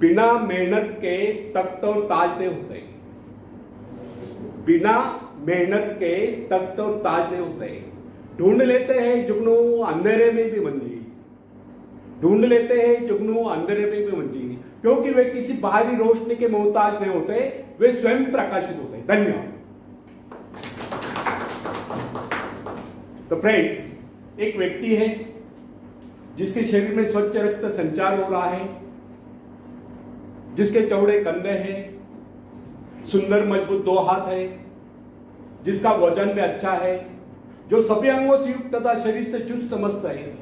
बिना मेहनत के तख्त और ताज नहीं होते। बिना मेहनत के तख्त और ताज नहीं होते। ढूंढ लेते हैं जुगनू अंधेरे में भी मंजिल, ढूंढ लेते हैं जुगनू अंधेरे में भी मंजिल, क्योंकि वे किसी बाहरी रोशनी के मोहताज नहीं होते, वे स्वयं प्रकाशित होते हैं। धन्यवाद। तो फ्रेंड्स, एक व्यक्ति है जिसके शरीर में स्वच्छ रक्त संचार हो रहा है, जिसके चौड़े कंधे हैं, सुंदर मजबूत 2 हाथ है, जिसका वजन भी अच्छा है, जो सभी अंगों से युक्त तथा शरीर से चुस्त मस्त है।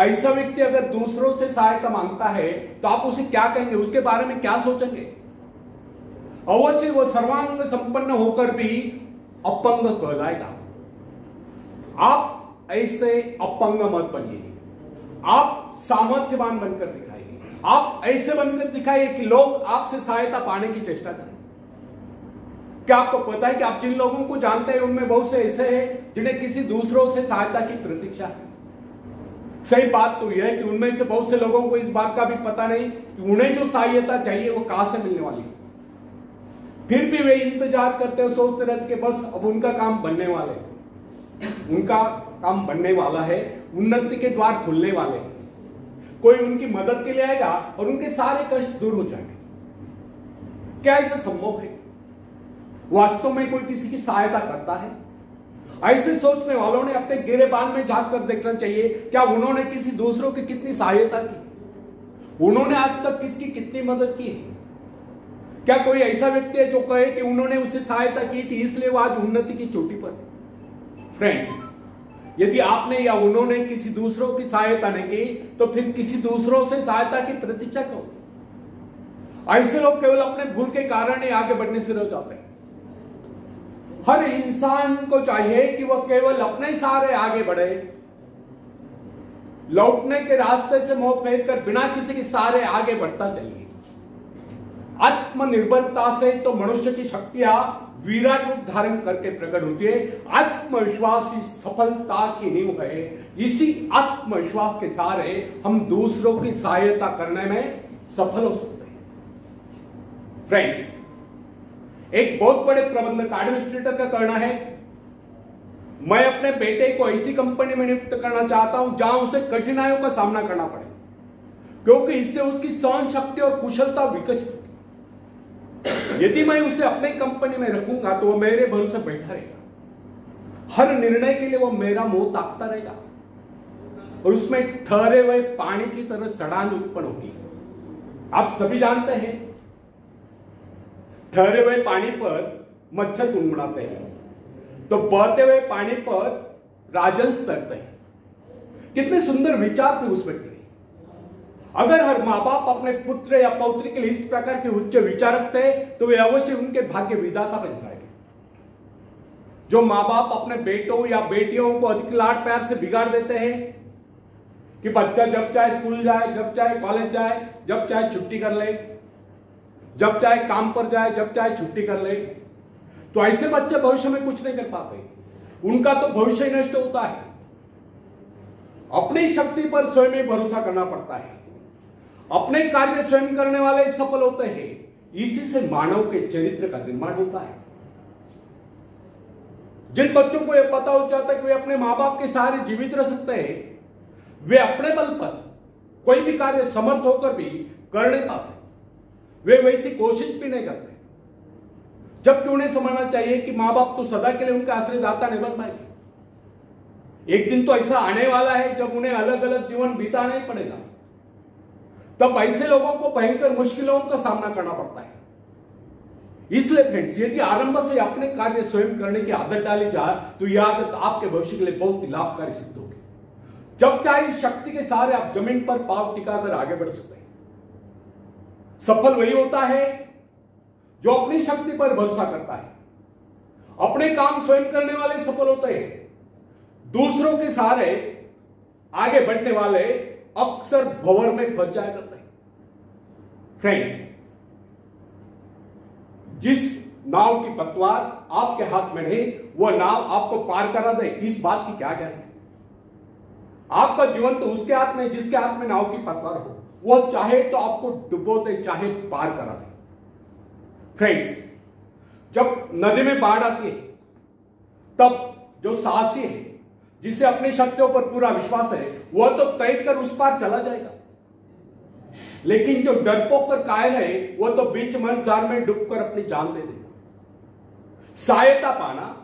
ऐसा व्यक्ति अगर दूसरों से सहायता मांगता है तो आप उसे क्या कहेंगे, उसके बारे में क्या सोचेंगे? अवश्य वह सर्वांग संपन्न होकर भी अपंग कहलाएगा। आप ऐसे अपंग मत बनिए, आप सामर्थ्यवान बनकर दिखाइए। आप ऐसे बनकर दिखाइए कि लोग आपसे सहायता पाने की चेष्टा करें। क्या आपको पता है कि आप जिन लोगों को जानते हैं उनमें बहुत से ऐसे हैं जिन्हें किसी दूसरों से सहायता की प्रतीक्षा है। सही बात तो यह है कि उनमें से बहुत से लोगों को इस बात का भी पता नहीं कि उन्हें जो सहायता चाहिए वो कहां से मिलने वाली है। फिर भी वे इंतजार करते हैं, सोचते रहते कि बस अब उनका काम बनने वाले है, उनका काम बनने वाला है, उन्नति के द्वार खुलने वाले हैं, कोई उनकी मदद के लिए आएगा और उनके सारे कष्ट दूर हो जाएंगे। क्या ऐसा संभव है? वास्तव में कोई किसी की सहायता करता है? ऐसे सोचने वालों ने अपने गिरेबान में झांक कर देखना चाहिए, क्या उन्होंने किसी दूसरों की कितनी सहायता की, उन्होंने आज तक किसकी कितनी मदद की है? क्या कोई ऐसा व्यक्ति है जो कहे कि उन्होंने उसे सहायता की थी इसलिए वो आज उन्नति की चोटी पर? फ्रेंड्स, यदि आपने या उन्होंने किसी दूसरों की सहायता नहीं की तो फिर किसी दूसरों से सहायता की प्रतीक्षा करो। ऐसे लोग केवल अपने भूल के कारण ही आगे बढ़ने से रुक जाते हैं। हर इंसान को चाहिए कि वह केवल अपने सहारे आगे बढ़े, लौटने के रास्ते से मोह फेंक कर बिना किसी के सहारे आगे बढ़ता चलिए। आत्मनिर्भरता से तो मनुष्य की शक्तियां विराट रूप धारण करके प्रकट होती है। आत्मविश्वास ही सफलता की नींव है। इसी आत्मविश्वास के सहारे हम दूसरों की सहायता करने में सफल हो सकते हैं। फ्रेंड्स, एक बहुत बड़े प्रबंधक एडमिनिस्ट्रेटर का कहना है, मैं अपने बेटे को ऐसी कंपनी में नियुक्त करना चाहता हूं जहां उसे कठिनाइयों का सामना करना पड़े, क्योंकि इससे उसकी सहन शक्ति और कुशलता विकसित। यदि मैं उसे अपने कंपनी में रखूंगा तो वह मेरे भरोसे बैठा रहेगा, हर निर्णय के लिए वह मेरा मुंह ताकता रहेगा और उसमें ठहरे हुए पानी की तरह सड़ान उत्पन्न होगी। आप सभी जानते हैं, ठहरे हुए पानी पर मच्छर गुनगुनाते हैं तो बहते हुए पानी पर राजहंस तैरते हैं। कितने सुंदर विचार थे उस व्यक्ति के। अगर हर मां बाप अपने पुत्र या पौत्री के लिए इस प्रकार के उच्च विचार रखते तो वे अवश्य उनके भाग्य विधाता बन जाएंगे। जो मां बाप अपने बेटों या बेटियों को अधिक लाड प्यार से बिगाड़ देते हैं कि बच्चा जब चाहे स्कूल जाए, जब चाहे कॉलेज जाए, जब चाहे छुट्टी कर ले, जब चाहे काम पर जाए, जब चाहे छुट्टी कर ले, तो ऐसे बच्चे भविष्य में कुछ नहीं कर पाते, उनका तो भविष्य नष्ट होता है। अपनी शक्ति पर स्वयं ही भरोसा करना पड़ता है। अपने कार्य स्वयं करने वाले सफल होते हैं। इसी से मानव के चरित्र का निर्माण होता है। जिन बच्चों को यह पता हो जाता है कि वे अपने मां बाप के सहारे जीवित रह सकते हैं, वे अपने बल पर कोई भी कार्य समर्थ होकर भी कर नहीं पाते, वे वैसी कोशिश भी नहीं करते। जबकि उन्हें समझना चाहिए कि मां बाप तो सदा के लिए उनका आश्रयदाता नहीं बन पाएंगे। एक दिन तो ऐसा आने वाला है जब उन्हें अलग अलग जीवन बिताना ही पड़ेगा। तब ऐसे लोगों को भयंकर मुश्किलों का सामना करना पड़ता है। इसलिए फ्रेंड्स, यदि आरंभ से अपने कार्य स्वयं करने की आदत डाली जाए तो यह आदत आपके भविष्य के लिए बहुत ही लाभकारी सिद्ध होगी। जब चाहे शक्ति के सहारे आप जमीन पर पांव टिकाकर आगे बढ़ सकते हैं। सफल वही होता है जो अपनी शक्ति पर भरोसा करता है। अपने काम स्वयं करने वाले सफल होते हैं। दूसरों के सहारे आगे बढ़ने वाले अक्सर भंवर में फंस जाया करते हैं। फ्रेंड्स, जिस नाव की पतवार आपके हाथ में नहीं, वह नाव आपको पार करा दे, इस बात की क्या गारंटी? आपका जीवन तो उसके हाथ में जिसके हाथ में नाव की पतवार हो। वो चाहे तो आपको डुबो दे, चाहे पार करा दे। फ्रेंड्स, जब नदी में बाढ़ आती है तब जो साहसी है, जिसे अपनी शक्तियों पर पूरा विश्वास है, वह तो तैर कर उस पार चला जाएगा। लेकिन जो डरपोक कर कायल है, वह तो बीच मझधार में डूबकर अपनी जान दे देगा। सहायता पाना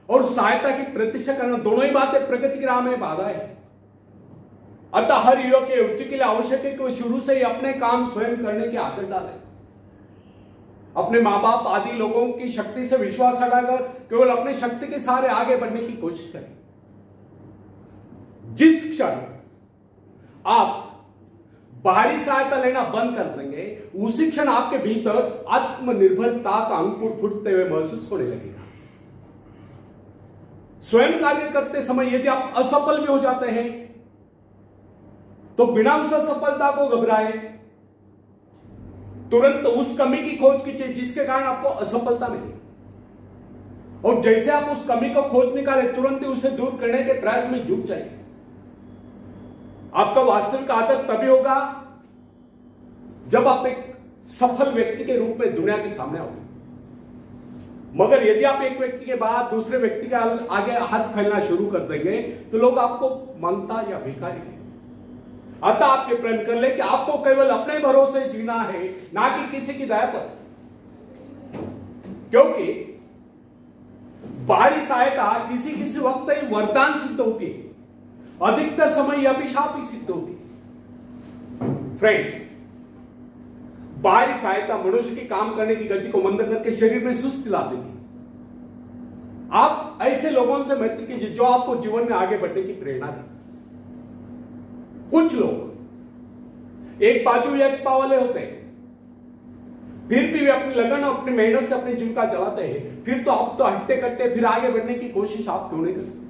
और सहायता की प्रतीक्षा करना, दोनों ही बातें प्रगति की राह में बाधा है। अतः हर युवक या युवती के लिए आवश्यक है कि वो शुरू से ही अपने काम स्वयं करने की आदत डाले। अपने मां बाप आदि लोगों की शक्ति से विश्वास हटाकर केवल अपनी शक्ति के सहारे आगे बढ़ने की कोशिश करें। जिस क्षण आप बाहरी सहायता लेना बंद कर देंगे, उसी क्षण आपके भीतर आत्मनिर्भरता का अंकुर फूटते हुए महसूस होने लगेगा। स्वयं कार्य करते समय यदि आप असफल भी हो जाते हैं तो बिना उस असफलता को घबराए तुरंत उस कमी की खोज कीजिए जिसके कारण आपको असफलता मिली, और जैसे आप उस कमी को खोज निकाले तुरंत ही उसे दूर करने के प्रयास में जुट जाइए। आपका वास्तविक आदर तभी होगा जब आप एक सफल व्यक्ति के रूप में दुनिया के सामने आओगे। मगर यदि आप एक व्यक्ति के बाद दूसरे व्यक्ति के आगे हाथ फैलना शुरू कर देंगे तो लोग आपको मांगता या भिखारी कहेंगे। अतः आपके प्रण कर ले कि आपको केवल अपने भरोसे जीना है, ना कि किसी की दया पर, क्योंकि बाहरी सहायता किसी किसी वक्त ही वरदान सिद्ध होती है, अधिकतर समय यह अभिशाप ही सिद्ध होती है। फ्रेंड्स, बाहरी सहायता मनुष्य की काम करने की गति को मंद करके शरीर में सुस्ती ला देती है। आप ऐसे लोगों से मैत्री कीजिए जो आपको जीवन में आगे बढ़ने की प्रेरणा दे। कुछ लोग एक बाजू एक पाव वाले होते हैं, फिर भी वे अपनी लगन और अपनी मेहनत से अपनी जीविका चलाते हैं। फिर तो आप तो हट्टे कट्टे फिर आगे बढ़ने की कोशिश आप क्यों नहीं कर सकते?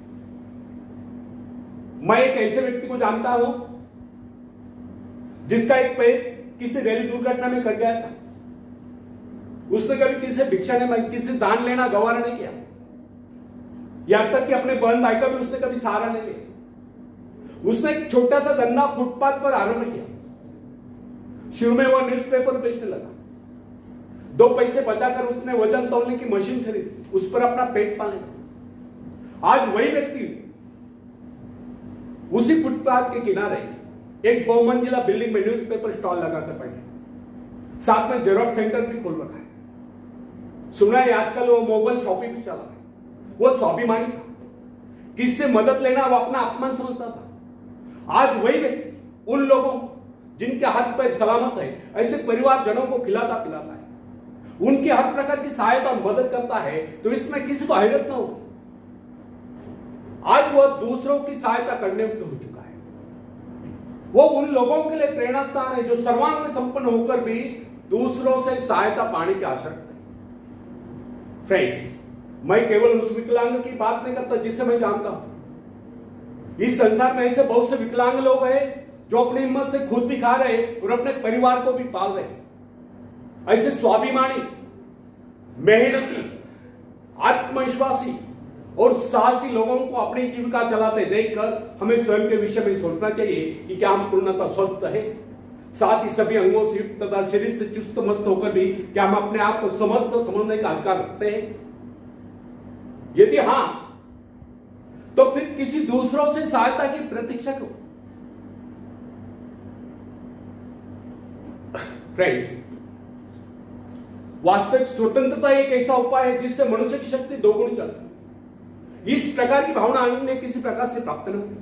मैं एक ऐसे व्यक्ति को जानता हूं जिसका एक पैर किसी रेल दुर्घटना में कट गया था। उसने कभी किसी भिक्षा ने किसी दान लेना गवारा नहीं किया, यहां तक कि अपने बहन भाई का भी उसने कभी सहारा नहीं लिया। उसने एक छोटा सा धंधा फुटपाथ पर आरंभ किया। शुरू में वो न्यूज़पेपर बेचने लगा। 2 पैसे बचाकर उसने वजन तौलने की मशीन खरीदी, उस पर अपना पेट पालने लगा। आज वही व्यक्ति उसी फुटपाथ के किनारे एक बहुमंजिला बिल्डिंग में न्यूज़पेपर स्टॉल लगाकर बैठे, साथ में जेरॉक्स सेंटर भी खोल रखा है। सुना है आजकल वो मोबाइल शॉपिंग भी चला रहा है। वो स्वाभिमानी था, किससे मदद लेना वो अपना अपमान समझता था। आज वही व्यक्ति उन लोगों जिनके हाथ पैर सलामत है, ऐसे परिवारजनों को खिलाता पिलाता है, उनकी हर प्रकार की सहायता और मदद करता है, तो इसमें किसी को हैरत न होगी। आज वह दूसरों की सहायता करने में हो चुका है। वो उन लोगों के लिए प्रेरणा स्थान है जो सर्वांग संपन्न होकर भी दूसरों से सहायता पाने की आशा रखते हैं। फ्रेंड्स, मैं केवल उस विकलांग की बात नहीं करता जिसे मैं जानता हूं। इस संसार में ऐसे बहुत से विकलांग लोग हैं जो अपनी हिम्मत से खुद भी खा रहे और अपने परिवार को भी पाल रहे। ऐसे स्वाभिमानी, मेहनती, आत्मविश्वासी और साहसी लोगों को अपनी जीविका चलाते देखकर हमें स्वयं के विषय में सोचना चाहिए कि क्या हम पूर्णतः स्वस्थ है, साथ ही सभी अंगों से युक्त तथा शरीर से चुस्त मस्त होकर भी क्या हम अपने आप को समर्थ समझने का अधिकार रखते हैं? यदि हां, तो फिर किसी दूसरों से सहायता की प्रतीक्षा क्यों? फ्रेंड्स, वास्तविक स्वतंत्रता एक ऐसा उपाय है जिससे मनुष्य की शक्ति दोगुनी जाती है। इस प्रकार की भावना अन्य किसी प्रकार से प्राप्त नहीं होती।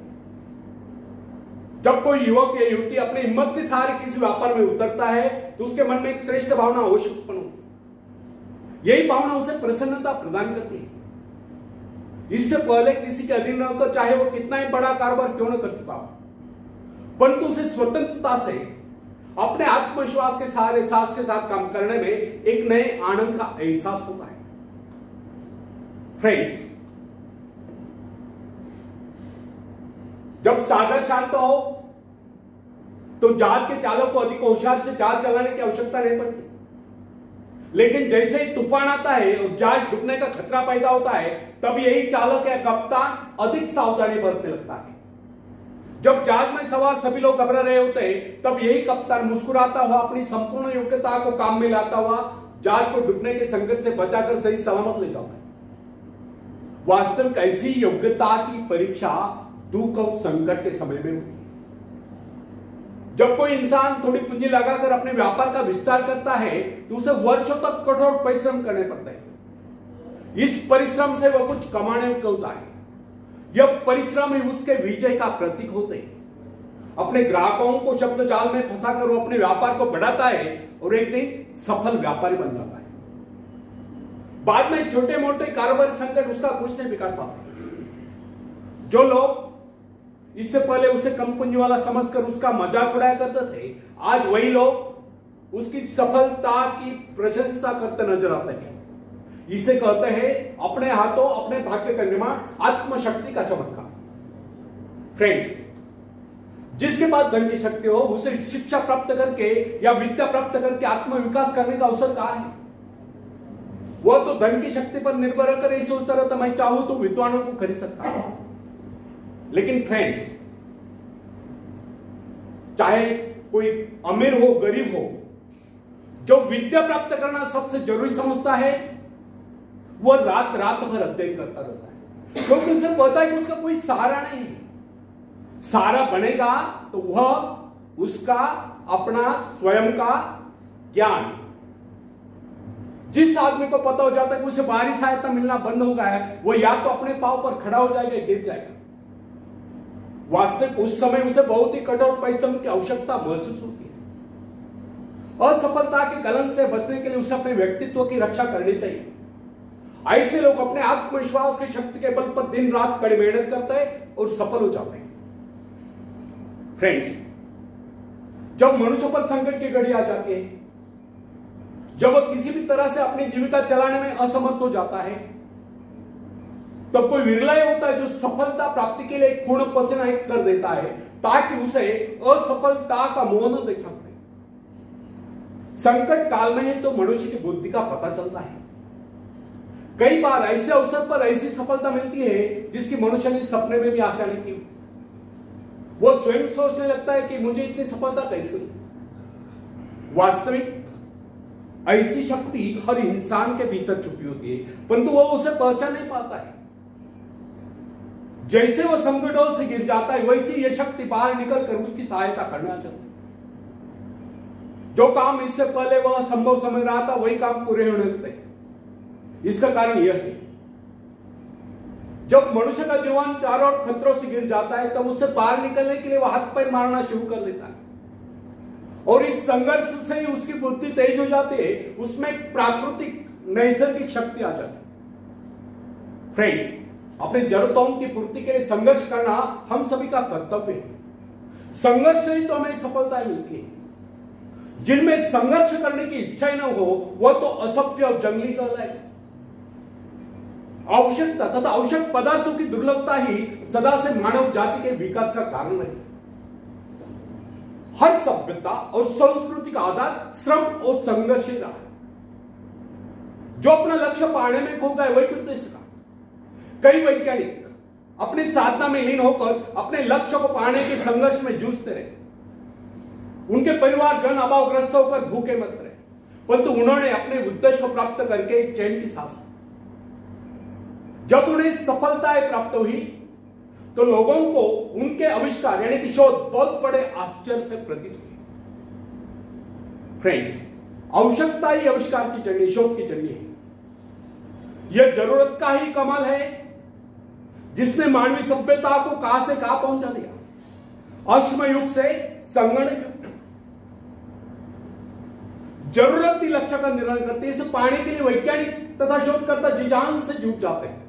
जब कोई युवक या युवती अपनी हिम्मत के सहारे किसी व्यापार में उतरता है तो उसके मन में एक श्रेष्ठ भावना अवश्य उत्पन्न होती है। यही भावना उसे प्रसन्नता प्रदान करती है। इससे पहले किसी के अधीन रहकर चाहे वो कितना ही बड़ा कारोबार क्यों न कर चुका हो, परंतु उसे स्वतंत्रता से अपने आत्मविश्वास के सहारे साहस के साथ काम करने में एक नए आनंद का एहसास होता है। फ्रेंड्स, जब सागर शांत हो तो जहाज के चालक को अधिक होशियार से जहाज चलाने की आवश्यकता नहीं पड़ती, लेकिन जैसे ही तूफान आता है और जहाज डूबने का खतरा पैदा होता है तब यही चालक या कप्तान अधिक सावधानी बरतने लगता है। जब जहाज में सवार सभी लोग घबरा रहे होते तब यही कप्तान मुस्कुराता हुआ अपनी संपूर्ण योग्यता को काम में लाता हुआ जहाज को डूबने के संकट से बचाकर सही सलामत ले जाता है। वास्तविक ऐसी योग्यता की परीक्षा दुख और संकट के समय में होती है। जब कोई इंसान थोड़ी पूंजी लगाकर अपने व्यापार का विस्तार करता है तो उसे वर्षों तक कठोर परिश्रम करने पड़ते हैं। इस परिश्रम से वह कुछ कमाने को होता है। यह परिश्रम ही उसके विजय का प्रतीक होते हैं। अपने ग्राहकों को शब्द जाल में फंसाकर वो अपने व्यापार को बढ़ाता है और एक दिन सफल व्यापारी बन जाता है। बाद में छोटे मोटे कारोबारी संकट उसका कुछ नहीं बिगाड़ पाते। जो लोग इससे पहले उसे कम पूंजी वाला समझकर उसका मजाक उड़ाया करते थे, आज वही लोग उसकी सफलता की प्रशंसा करते नजर आते हैं। इसे कहते हैं अपने हाथों अपने भाग्य का निर्माण, आत्मशक्ति का चमत्कार। फ्रेंड्स, जिसके पास धन की शक्ति हो उसे शिक्षा प्राप्त करके या विद्या प्राप्त करके आत्मविकास करने का अवसर कहां है? वह तो धन की शक्ति पर निर्भर होकर यही सोचता रहता मैं चाहूं तो विद्वानों को खरीद सकता हूं। लेकिन फ्रेंड्स, चाहे कोई अमीर हो गरीब हो, जो विद्या प्राप्त करना सबसे जरूरी समझता है वह रात रात भर अध्ययन करता रहता है, क्योंकि उसे पता है कि उसका कोई सहारा नहीं है। सहारा बनेगा तो वह उसका अपना स्वयं का ज्ञान। जिस आदमी को पता हो जाता है कि उसे बाहरी सहायता मिलना बंद हो गया है, वह या तो अपने पांव पर खड़ा हो जाएगा या गिर जाएगा। वास्तविक उस समय उसे बहुत ही कठोर परिश्रम की आवश्यकता महसूस होती है। असफलता के कलंक से बचने के लिए उसे अपने व्यक्तित्व की रक्षा करनी चाहिए। ऐसे लोग अपने आत्मविश्वास की शक्ति के बल पर दिन रात कड़ी मेहनत करते हैं और सफल हो जाते हैं। फ्रेंड्स, जब मनुष्य पर संकट की घड़ी आ जाती है, जब वह किसी भी तरह से अपनी जीविका चलाने में असमर्थ हो जाता है, तब कोई विरला होता है जो सफलता प्राप्ति के लिए पूर्ण पसीना एक कर देता है ताकि उसे असफलता का मोह न देखना पड़े। संकट काल में है तो मनुष्य की बुद्धि का पता चलता है। कई बार ऐसे अवसर पर ऐसी सफलता मिलती है जिसकी मनुष्य ने सपने में भी आशा नहीं की। वो स्वयं सोचने लगता है कि मुझे इतनी सफलता कैसे मिली। वास्तविक ऐसी शक्ति हर इंसान के भीतर छुपी होती है, परंतु वो उसे पहचान नहीं पाता है। जैसे वो संकटों से गिर जाता है वैसे यह शक्ति बाहर निकलकर उसकी सहायता करना चाहती है। जो काम इससे पहले वह संभव समझ रहा था वही काम पूरे होने लगते हैं। इसका कारण यह है, जब मनुष्य का जीवन चारों ओर खतरों से गिर जाता है तब उससे बाहर निकलने के लिए वह हाथ पैर मारना शुरू कर देता है और इस संघर्ष से ही उसकी बुद्धि तेज हो जाती है। उसमें एक प्राकृतिक नैसर्गिक शक्ति आ जाती है। फ्रेंड्स, अपनी जरूरतों की पूर्ति के लिए संघर्ष करना हम सभी का कर्तव्य है। संघर्ष से ही तो हमें सफलता मिलती है। जिनमें संघर्ष करने की इच्छा ही न हो वह तो असभ्य और जंगली कहलाए। आवश्यकता तथा आवश्यक पदार्थों की दुर्लभता ही सदा से मानव जाति के विकास का कारण है। हर सभ्यता और संस्कृति का आधार श्रम और संघर्ष ही रहा है। जो अपना लक्ष्य पाने में खो गए वही कुछ नहीं सका। कई वैज्ञानिक अपनी साधना में लीन होकर अपने लक्ष्य को पाने के संघर्ष में जूझते रहे। उनके परिवार जन अभावग्रस्त होकर भूखे मत रहे, परंतु उन्होंने अपने उद्देश्य को प्राप्त करके चैन की सांस ली। जब उन्हें सफलताएं प्राप्त हुई तो लोगों को उनके आविष्कार यानी कि शोध बहुत बड़े आश्चर्य से प्रतीत हुई। फ्रेंड्स, आवश्यकता ही आविष्कार की जर्नी, शोध की जर्नी है। यह जरूरत का ही कमाल है जिसने मानवीय सभ्यता को कहां से कहां पहुंचा दिया। अश्म युग से संगणक युग, जरूरत ही लक्ष्य का निर्णय करती है। इसे पाने के लिए वैज्ञानिक तथा शोधकर्ता जी जान से जुट जाते हैं।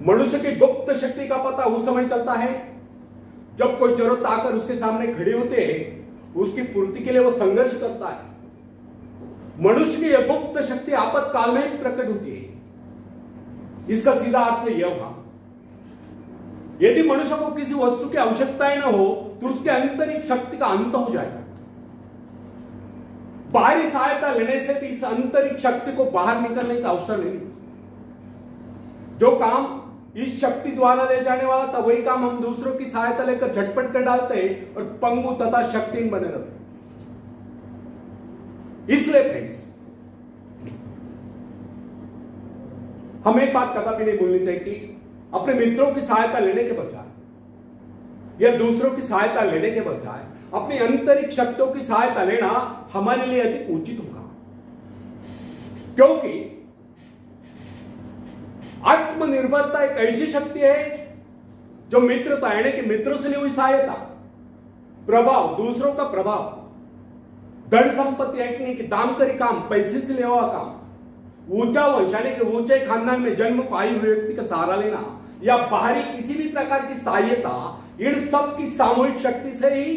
मनुष्य की गुप्त शक्ति का पता उस समय चलता है जब कोई जरूरत आकर उसके सामने खड़ी होती है, उसकी पूर्ति के लिए वो संघर्ष करता है। मनुष्य की यह गुप्त शक्ति आपातकाल में ही प्रकट होती है। इसका सीधा अर्थ यह हुआ, यदि मनुष्य को किसी वस्तु की आवश्यकता न हो तो उसके आंतरिक शक्ति का अंत हो जाएगा। बाहरी सहायता लेने से भी इस आंतरिक शक्ति को बाहर निकलने का अवसर नहीं। जो काम इस शक्ति द्वारा ले जाने वाला था, वही काम हम दूसरों की सहायता लेकर झटपट कर डालते हैं और पंगु तथा शक्तिहीन बने रहते। इसलिए फ्रेंड्स, हमें एक बात कदापि नहीं भूलनी चाहिए कि अपने मित्रों की सहायता लेने के बजाय या दूसरों की सहायता लेने के बजाय अपनी आंतरिक शक्तियों की सहायता लेना हमारे लिए अधिक उचित होगा, क्योंकि आत्मनिर्भरता एक ऐसी शक्ति है जो मित्रता यानी कि मित्रों से ली हुई सहायता, प्रभाव, दूसरों का प्रभाव, धन संपत्ति यानी कि दाम करी काम, पैसे से लिया हुआ काम, ऊंचा वंश यानी कि ऊंचे खानदान में जन्म को आयु व्यक्ति का सहारा लेना या बाहरी किसी भी प्रकार की सहायता, इन सब की सामूहिक शक्ति से ही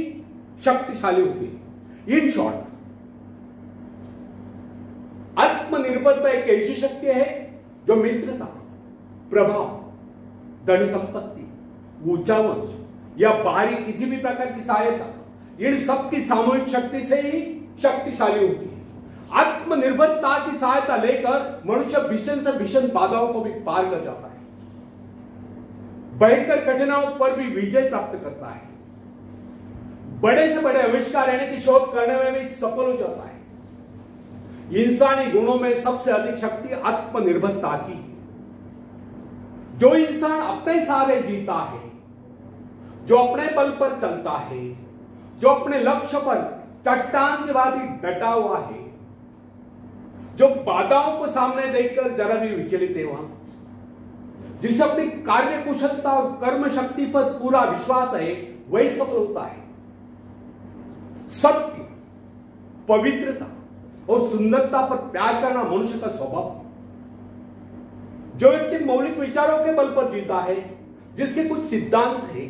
शक्तिशाली होती है। इन शॉर्ट, आत्मनिर्भरता एक ऐसी शक्ति है जो मित्रता, प्रभाव, धन संपत्ति, ऊंचा वंश या बाहरी किसी भी प्रकार की सहायता, इन सब की सामूहिक शक्ति से ही शक्तिशाली होती है। आत्मनिर्भरता की सहायता लेकर मनुष्य भीषण से भीषण बाधाओं को भी पार कर जाता है, भयंकर कठिनाइयों पर भी विजय प्राप्त करता है, बड़े से बड़े आविष्कार यानी कि शोध करने में भी सफल हो जाता है। इंसानी गुणों में सबसे अधिक शक्ति आत्मनिर्भरता की है। जो इंसान अपने सहारे जीता है, जो अपने बल पर चलता है, जो अपने लक्ष्य पर चट्टान के बाद ही डटा हुआ है, जो बाधाओं को सामने देखकर जरा भी विचलित है, वहां जिसे अपनी कार्य कुशलता और कर्म शक्ति पर पूरा विश्वास है, वही सफल होता है। सत्य, पवित्रता और सुंदरता पर प्यार करना मनुष्य का स्वभाव है। जो व्यक्ति मौलिक विचारों के बल पर जीता है, जिसके कुछ सिद्धांत है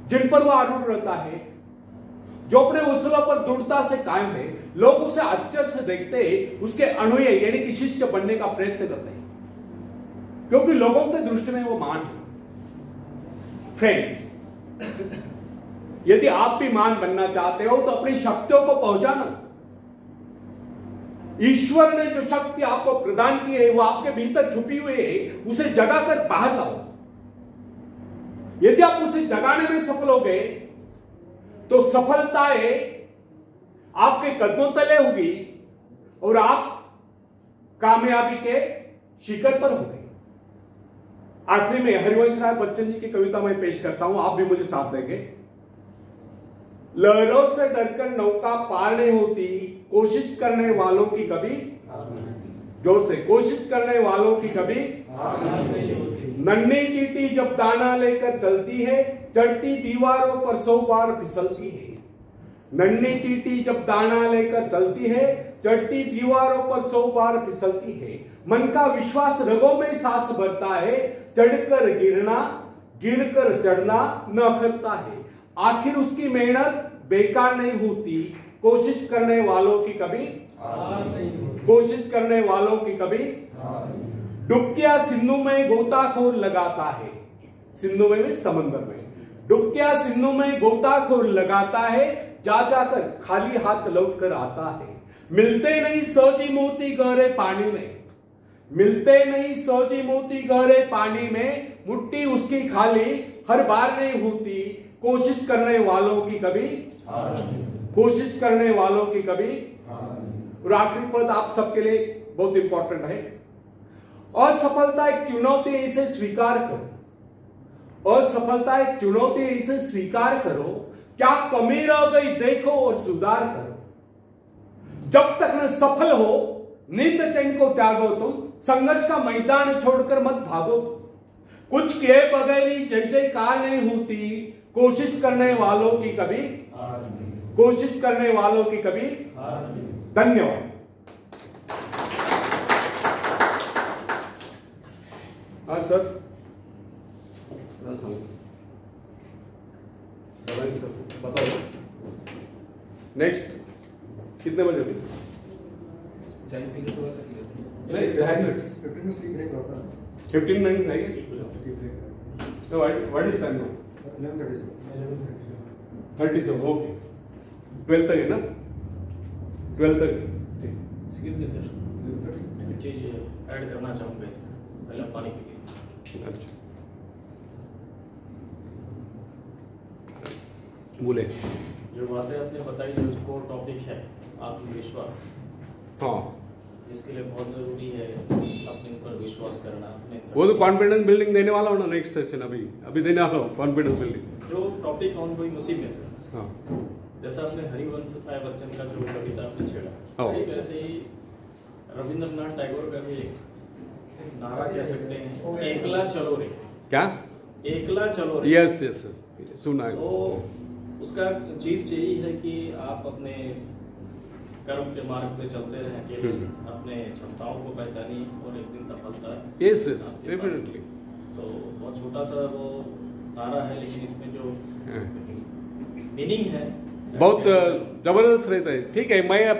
जिन पर वह आरूढ़ रहता है, जो अपने उसूलों पर दृढ़ता से कायम है, लोग उसे आश्चर्य से देखते हैं, उसके अनुयायी यानी कि शिष्य बनने का प्रयत्न करते हैं, क्योंकि लोगों के दृष्टि में वो मान है। फ्रेंड्स, यदि आप भी मान बनना चाहते हो तो अपनी शक्तियों को पहुंचाना। ईश्वर ने जो शक्ति आपको प्रदान की है वो आपके भीतर छुपी हुई है, उसे जगाकर बाहर लाओ। यदि आप उसे जगाने में सफल हो गए तो सफलताएं आपके कदमों तले होगी और आप कामयाबी के शिखर पर होंगे। आखिरी में हरिवंश राय बच्चन जी की कविता मैं पेश करता हूं, आप भी मुझे साथ देंगे। लहरों से डरकर नौका पार नहीं होती, कोशिश करने वालों की कभी, जोर से, कोशिश करने वालों की कभी नन्ही चींटी जब दाना लेकर चलती है, चढ़ती दीवारों पर 100 बार फिसलती है। नन्ही चींटी जब दाना लेकर चलती है, चढ़ती दीवारों पर 100 बार फिसलती है। मन का विश्वास रगों में सांस भरता है, चढ़कर गिरना, गिरकर चढ़ना न करता है। आखिर उसकी मेहनत बेकार नहीं होती, कोशिश करने वालों की कभी, कोशिश करने वालों की कभी। डुबकिया सिंधु में गोताखोर लगाता है, सिंधु में भी समंदर में, डुबकिया सिंधु में गोताखोर लगाता है, जा जाकर खाली हाथ लौट कर आता है। मिलते नहीं सोची मोती गहरे पानी में, मिलते नहीं सोची मोती गहरे पानी में, मुट्ठी उसकी खाली हर बार नहीं होती, कोशिश करने वालों की कभी, कोशिश करने वालों की कभी। और आखिरी पद आप सबके लिए बहुत इंपॉर्टेंट है। असफलता एक चुनौती है, इसे स्वीकार करो। असफलता एक चुनौती है, इसे स्वीकार करो। क्या कमी रह गई देखो और सुधार करो। जब तक न सफल हो नींद चैन को त्यागो, तुम संघर्ष का मैदान छोड़कर मत भागो। कुछ किए बगैर ही जय जयकार नहीं होती, कोशिश करने वालों की कभी, कोशिश करने वालों की कभी। धन्यवाद। हाँ सर, बताओ नेक्स्ट कितने बजे? नहीं 15 मिनट लगेगा। So what is time now? 11:37. Okay, 12 तक है ना? 12 तक। एक्सक्यूज मी सर, एक चीज ऐड करना चाहूँगा इसमें, पहले पानी पी। अच्छा। बोले। जो बातें आपने बताई, जो कोर टॉपिक है आत्मविश्वास, हाँ, इसके लिए बहुत जरूरी है अपने ऊपर विश्वास करना। वो तो कॉन्फिडेंस बिल्डिंग देने वाला हूँ ना नेक्स्ट सेशन, अभी देने वाला हूँ कॉन्फिडेंस बिल्डिंग। जो टॉपिक ऑन गोइंग उसी में से, हाँ, जैसा आपने हरिवंश राय बच्चन का जो कविता आपने छेड़ा, हाँ। ठीक वैसे ही रविंद्रनाथ टैगोर का भी एक नारा कह सकते हैं, एकला चलो रे। क्या? एकला चलो रे। यस यस, सुना है। तो उसका चीज यही है कि आप अपने कर्म के मार्ग पे चलते रहें, अकेले अपने क्षमताओं को पहचानिए और एक दिन सफलता यस यस डेफिनेटली। तो बहुत छोटा सा वो नारा है, लेकिन इसमें जो मीनिंग है बहुत जबरदस्त रहता है। ठीक है, मैं अभी